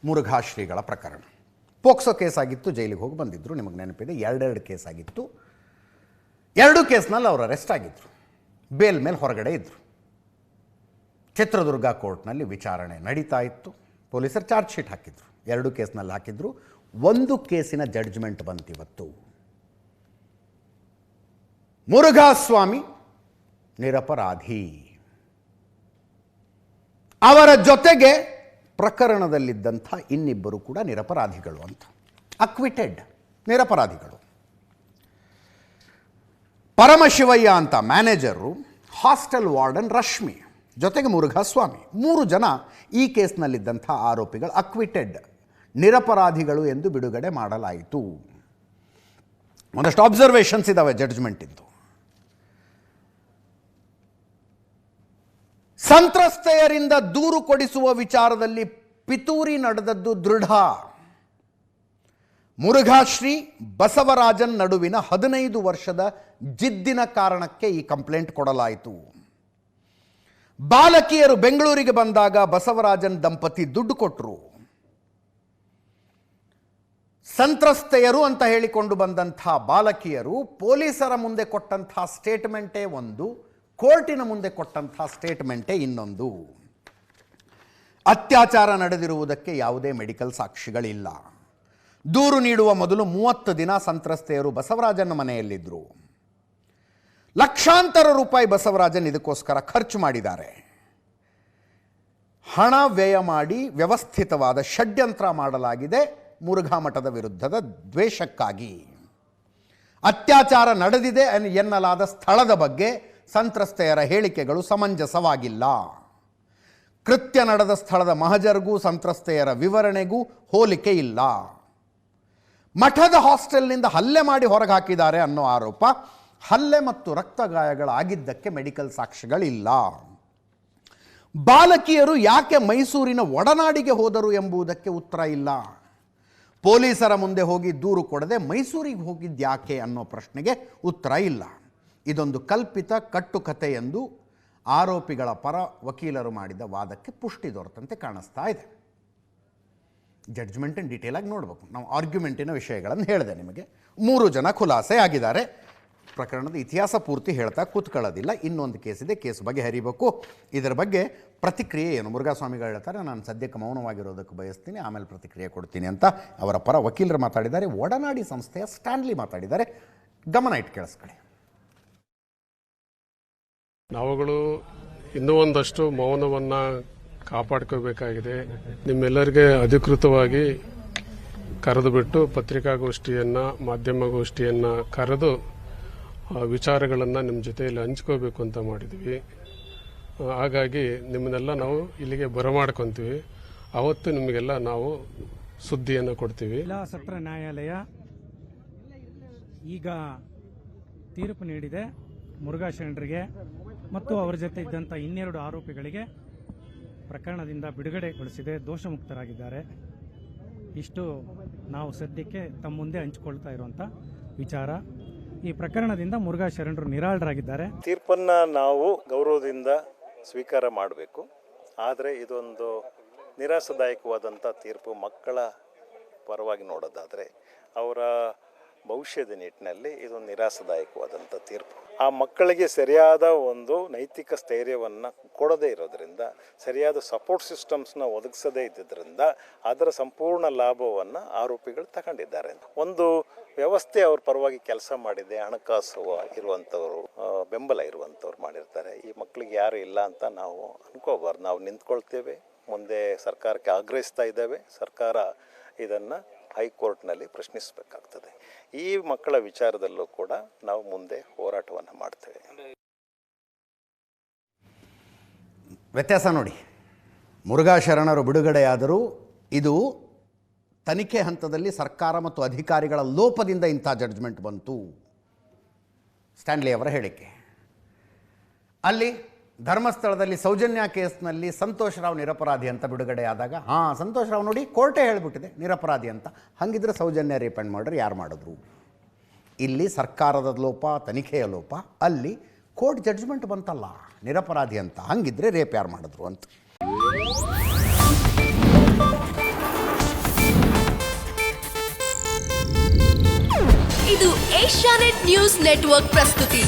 ಮುರುಘಾ ಶ್ರೀಗಳ ಪ್ರಕರಣ. POCSO case ಆಗಿತ್ತು, ಜೈಲಿಗೆ ಹೋಗಿ ಬಂದಿದ್ದರು, ನಿಮಗೆ ನೆನಪಿದೆ. ಎರಡೆರಡು ಕೇಸ್ ಆಗಿತ್ತು. ಎರಡೂ ಕೇಸ್ನಲ್ಲಿ ಅವರು ಅರೆಸ್ಟ್ ಆಗಿದ್ದರು, ಬೇಲ್ ಮೇಲೆ ಹೊರಗಡೆ ಇದ್ದರು. ಚಿತ್ರದುರ್ಗ ಕೋರ್ಟ್ನಲ್ಲಿ ವಿಚಾರಣೆ ನಡೀತಾ ಇತ್ತು. ಪೊಲೀಸರು ಚಾರ್ಜ್ ಶೀಟ್ ಹಾಕಿದ್ರು, ಎರಡೂ ಕೇಸ್ನಲ್ಲಿ ಹಾಕಿದ್ರು. ಒಂದು ಕೇಸಿನ ಜಡ್ಜ್ಮೆಂಟ್ ಬಂತಿವತ್ತು. ಮುರುಘಾಸ್ವಾಮಿ ನಿರಪರಾಧಿ, ಅವರ ಜೊತೆಗೆ ಪ್ರಕರಣದಲ್ಲಿದ್ದಂಥ ಇನ್ನಿಬ್ಬರು ಕೂಡ ನಿರಪರಾಧಿಗಳು ಅಂತ, ಅಕ್ವಿಟೆಡ್, ನಿರಪರಾಧಿಗಳು. ಪರಮಶಿವಯ್ಯ ಅಂತ ಮ್ಯಾನೇಜರು, ಹಾಸ್ಟೆಲ್ ವಾರ್ಡನ್ ರಶ್ಮಿ, ಜೊತೆಗೆ ಮುರುಘಾಸ್ವಾಮಿ, 3 ಜನ ಈ ಕೇಸ್ನಲ್ಲಿದ್ದಂಥ ಆರೋಪಿಗಳು ಅಕ್ವಿಟೆಡ್, ನಿರಪರಾಧಿಗಳು ಎಂದು ಬಿಡುಗಡೆ ಮಾಡಲಾಯಿತು. ಒಂದಷ್ಟು ಅಬ್ಸರ್ವೇಷನ್ಸ್ ಇದ್ದಾವೆ ಜಡ್ಜ್ಮೆಂಟ್ ಇದ್ದು. ಸಂತ್ರಸ್ತೆಯರಿಂದ ದೂರು ಕೊಡಿಸುವ ವಿಚಾರದಲ್ಲಿ ಪಿತೂರಿ ನಡೆದದ್ದು ದೃಢ. ಮುರುಘಾಶ್ರೀ ಬಸವರಾಜನ್ ನಡುವಿನ 15 ವರ್ಷದ ಜಿದ್ದಿನ ಕಾರಣಕ್ಕೆ ಈ ಕಂಪ್ಲೇಂಟ್ ಕೊಡಲಾಯಿತು. ಬಾಲಕಿಯರು ಬೆಂಗಳೂರಿಗೆ ಬಂದಾಗ ಬಸವರಾಜನ್ ದಂಪತಿ ದುಡ್ಡು ಕೊಟ್ಟರು. ಸಂತ್ರಸ್ತೆಯರು ಅಂತ ಹೇಳಿಕೊಂಡು ಬಂದಂಥ ಬಾಲಕಿಯರು ಪೊಲೀಸರ ಮುಂದೆ ಕೊಟ್ಟಂಥ ಸ್ಟೇಟ್ಮೆಂಟೇ ಒಂದು, ಕೋರ್ಟಿನ ಮುಂದೆ ಕೊಟ್ಟಂಥ ಸ್ಟೇಟ್ಮೆಂಟೇ ಇನ್ನೊಂದು. ಅತ್ಯಾಚಾರ ನಡೆದಿರುವುದಕ್ಕೆ ಯಾವುದೇ ಮೆಡಿಕಲ್ ಸಾಕ್ಷಿಗಳಿಲ್ಲ. ದೂರು ನೀಡುವ ಮೊದಲು 30 ದಿನ ಸಂತ್ರಸ್ತೆಯರು ಬಸವರಾಜನ ಮನೆಯಲ್ಲಿದ್ದರು. ಲಕ್ಷಾಂತರ ರೂಪಾಯಿ ಬಸವರಾಜನ್ ಇದಕ್ಕೋಸ್ಕರ ಖರ್ಚು ಮಾಡಿದ್ದಾರೆ. ಹಣ ವ್ಯಯ ಮಾಡಿ ವ್ಯವಸ್ಥಿತವಾದ ಷಡ್ಯಂತ್ರ ಮಾಡಲಾಗಿದೆ ಮುರುಘಾ ಮಠದ ವಿರುದ್ಧದ ದ್ವೇಷಕ್ಕಾಗಿ. ಅತ್ಯಾಚಾರ ನಡೆದಿದೆ ಎನ್ನಲಾದ ಸ್ಥಳದ ಬಗ್ಗೆ ಸಂತ್ರಸ್ತೆಯರ ಹೇಳಿಕೆಗಳು ಸಮಂಜಸವಾಗಿಲ್ಲ. ಕೃತ್ಯ ನಡೆದ ಸ್ಥಳದ ಮಹಜರ್ಗೂ ಸಂತ್ರಸ್ತೆಯರ ವಿವರಣೆಗೂ ಹೋಲಿಕೆ ಇಲ್ಲ. ಮಠದ ಹಾಸ್ಟೆಲ್ನಿಂದ ಹಲ್ಲೆ ಮಾಡಿ ಹೊರಗೆ ಹಾಕಿದ್ದಾರೆ ಅನ್ನೋ ಆರೋಪ, ಹಲ್ಲೆ ಮತ್ತು ರಕ್ತಗಾಯಗಳಾಗಿದ್ದಕ್ಕೆ ಮೆಡಿಕಲ್ ಸಾಕ್ಷ್ಯಗಳಿಲ್ಲ. ಬಾಲಕಿಯರು ಯಾಕೆ ಮೈಸೂರಿನ ಒಡನಾಡಿಗೆ ಹೋದರು ಎಂಬುದಕ್ಕೆ ಉತ್ತರ ಇಲ್ಲ. ಪೊಲೀಸರ ಮುಂದೆ ಹೋಗಿ ದೂರು ಕೊಡದೆ ಮೈಸೂರಿಗೆ ಹೋಗಿದ್ಯಾಕೆ ಅನ್ನೋ ಪ್ರಶ್ನೆಗೆ ಉತ್ತರ ಇಲ್ಲ. ಇದೊಂದು ಕಲ್ಪಿತ ಕಟ್ಟುಕತೆ ಎಂದು ಆರೋಪಿಗಳ ಪರ ವಕೀಲರು ಮಾಡಿದ ವಾದಕ್ಕೆ ಪುಷ್ಟಿ ದೊರೆತಂತೆ ಕಾಣಿಸ್ತಾ ಇದೆ. ಜಡ್ಜ್ಮೆಂಟನ್ನು ಡೀಟೇಲಾಗಿ ನೋಡಬೇಕು. ನಾವು ಆರ್ಗ್ಯುಮೆಂಟಿನ ವಿಷಯಗಳನ್ನು ಹೇಳಿದೆ ನಿಮಗೆ. 3 ಜನ ಖುಲಾಸೆ ಆಗಿದ್ದಾರೆ. ಪ್ರಕರಣದ ಇತಿಹಾಸ ಪೂರ್ತಿ ಹೇಳ್ತಾ ಕೂತ್ಕೊಳ್ಳೋದಿಲ್ಲ. ಇನ್ನೊಂದು ಕೇಸಿದೆ, ಕೇಸ್ ಬಗ್ಗೆ ಹರಿಬೇಕು. ಇದರ ಬಗ್ಗೆ ಪ್ರತಿಕ್ರಿಯೆ ಏನು? ಮುರುಘಾಸ್ವಾಮಿಗಳು ಹೇಳ್ತಾರೆ, ನಾನು ಸದ್ಯಕ್ಕೆ ಮೌನವಾಗಿರೋದಕ್ಕೆ ಬಯಸ್ತೀನಿ, ಆಮೇಲೆ ಪ್ರತಿಕ್ರಿಯೆ ಕೊಡ್ತೀನಿ ಅಂತ ಅವರ ಪರ ವಕೀಲರು ಮಾತಾಡಿದ್ದಾರೆ. ಒಡನಾಡಿ ಸಂಸ್ಥೆಯ ಸ್ಟ್ಯಾನ್ಲಿ ಮಾತಾಡಿದ್ದಾರೆ. ಗಮನ ಇಟ್ಟು ಕೇಳಿಸ್ಕೊಳ್ಳಿ. ನಾವುಗಳು ಇನ್ನೂ ಒಂದಷ್ಟು ಮೌನವನ್ನು ಕಾಪಾಡ್ಕೋಬೇಕಾಗಿದೆ. ನಿಮ್ಮೆಲ್ಲರಿಗೆ ಅಧಿಕೃತವಾಗಿ ಕರೆದು ಬಿಟ್ಟು ಪತ್ರಿಕಾಗೋಷ್ಠಿಯನ್ನು, ಮಾಧ್ಯಮಗೋಷ್ಠಿಯನ್ನು ಕರೆದು ವಿಚಾರಗಳನ್ನು ನಿಮ್ಮ ಜೊತೆಯಲ್ಲಿ ಹಂಚ್ಕೋಬೇಕು ಅಂತ ಮಾಡಿದ್ವಿ. ಹಾಗಾಗಿ ನಿಮ್ಮನ್ನೆಲ್ಲ ನಾವು ಇಲ್ಲಿಗೆ ಬರಮಾಡ್ಕೊತೀವಿ. ಅವತ್ತು ನಿಮಗೆಲ್ಲ ನಾವು ಸುದ್ದಿಯನ್ನು ಕೊಡ್ತೀವಿ. ಜಿಲ್ಲಾ ಸತ್ರ ನ್ಯಾಯಾಲಯ ಈಗ ತೀರ್ಪು ನೀಡಿದೆ. ಮುರುಘಾ ಶರಣರಿಗೆ ಮತ್ತು ಅವರ ಜೊತೆ ಇದ್ದಂಥ 12 ಆರೋಪಿಗಳಿಗೆ ಪ್ರಕರಣದಿಂದ ಬಿಡುಗಡೆಗೊಳಿಸಿದೆ, ದೋಷಮುಕ್ತರಾಗಿದ್ದಾರೆ. ಇಷ್ಟು ನಾವು ಸದ್ಯಕ್ಕೆ ತಮ್ಮ ಮುಂದೆ ಹಂಚಿಕೊಳ್ತಾ ಇರುವಂಥ ವಿಚಾರ. ಈ ಪ್ರಕರಣದಿಂದ ಮುರುಘಾ ಶರಣರು ನಿರಾಳರಾಗಿದ್ದಾರೆ. ತೀರ್ಪನ್ನು ನಾವು ಗೌರವದಿಂದ ಸ್ವೀಕಾರ ಮಾಡಬೇಕು. ಆದರೆ ಇದೊಂದು ನಿರಾಶಾದಾಯಕವಾದಂಥ ತೀರ್ಪು. ಮಕ್ಕಳ ಪರವಾಗಿ ನೋಡೋದಾದರೆ ಅವರ ಭವಿಷ್ಯದ ನಿಟ್ಟಿನಲ್ಲಿ ಇದೊಂದು ನಿರಾಶಾದಾಯಕವಾದಂಥ ತೀರ್ಪು. ಆ ಮಕ್ಕಳಿಗೆ ಸರಿಯಾದ ಒಂದು ನೈತಿಕ ಸ್ಥೈರ್ಯವನ್ನು ಕೊಡದೇ ಇರೋದರಿಂದ, ಸರಿಯಾದ ಸಪೋರ್ಟ್ ಸಿಸ್ಟಮ್ಸ್ನ ಒದಗಿಸದೇ ಇದ್ದಿದ್ದರಿಂದ ಅದರ ಸಂಪೂರ್ಣ ಲಾಭವನ್ನು ಆರೋಪಿಗಳು ತಗೊಂಡಿದ್ದಾರೆ. ಒಂದು ವ್ಯವಸ್ಥೆ ಅವ್ರ ಪರವಾಗಿ ಕೆಲಸ ಮಾಡಿದೆ, ಹಣಕಾಸು ಇರುವಂಥವ್ರು, ಬೆಂಬಲ ಇರುವಂಥವ್ರು ಮಾಡಿರ್ತಾರೆ. ಈ ಮಕ್ಕಳಿಗೆ ಯಾರು ಇಲ್ಲ ಅಂತ ನಾವು ಅನ್ಕೋಬಾರ್ದು. ನಾವು ನಿಂತ್ಕೊಳ್ತೇವೆ, ಮುಂದೆ ಸರ್ಕಾರಕ್ಕೆ ಆಗ್ರಹಿಸ್ತಾ ಇದ್ದೇವೆ. ಸರ್ಕಾರ ಇದನ್ನು ಹೈಕೋರ್ಟ್ನಲ್ಲಿ ಪ್ರಶ್ನಿಸಬೇಕಾಗ್ತದೆ. ಈ ಮಕ್ಕಳ ವಿಚಾರದಲ್ಲೂ ಕೂಡ ನಾವು ಮುಂದೆ ಹೋರಾಟವನ್ನು ಮಾಡ್ತೇವೆ. ವ್ಯತ್ಯಾಸ ನೋಡಿ, ಮುರುಘಾ ಶರಣರು ಬಿಡುಗಡೆಯಾದರೂ ಇದು ತನಿಖೆ ಹಂತದಲ್ಲಿ ಸರ್ಕಾರ ಮತ್ತು ಅಧಿಕಾರಿಗಳ ಲೋಪದಿಂದ ಇಂಥ ಜಡ್ಜ್ಮೆಂಟ್ ಬಂತು. ಸ್ಟ್ಯಾನ್ಲಿ ಅವರ ಹೇಳಿಕೆ. ಅಲ್ಲಿ ಧರ್ಮಸ್ಥಳದಲ್ಲಿ ಸೌಜನ್ಯ ಕೇಸ್ನಲ್ಲಿ ಸಂತೋಷ್ ರಾವ್ ನಿರಪರಾಧಿ ಅಂತ ಬಿಡುಗಡೆಯಾದಾಗ, ಸಂತೋಷ್ ರಾವ್ ನೋಡಿ ಕೋರ್ಟೇ ಹೇಳಿಬಿಟ್ಟಿದೆ ನಿರಪರಾಧಿ ಅಂತ. ಹಾಗಿದ್ರೆ ಸೌಜನ್ಯ ರೇಪ್ ಆ್ಯಂಡ್ ಮರ್ಡರ್ ಯಾರು ಮಾಡಿದ್ರು? ಇಲ್ಲಿ ಸರ್ಕಾರದ ಲೋಪ, ತನಿಖೆಯ ಲೋಪ. ಅಲ್ಲಿ ಕೋರ್ಟ್ ಜಡ್ಜ್ಮೆಂಟ್ ಬಂತಲ್ಲ ನಿರಪರಾಧಿ ಅಂತ. ಹಾಗಿದ್ರೆ ರೇಪ್ ಯಾರು ಮಾಡಿದ್ರು ಅಂತ. ಇದು ಏಷ್ಯಾನೆಟ್ ನ್ಯೂಸ್ ನೆಟ್ವರ್ಕ್ ಪ್ರಸ್ತುತಿ.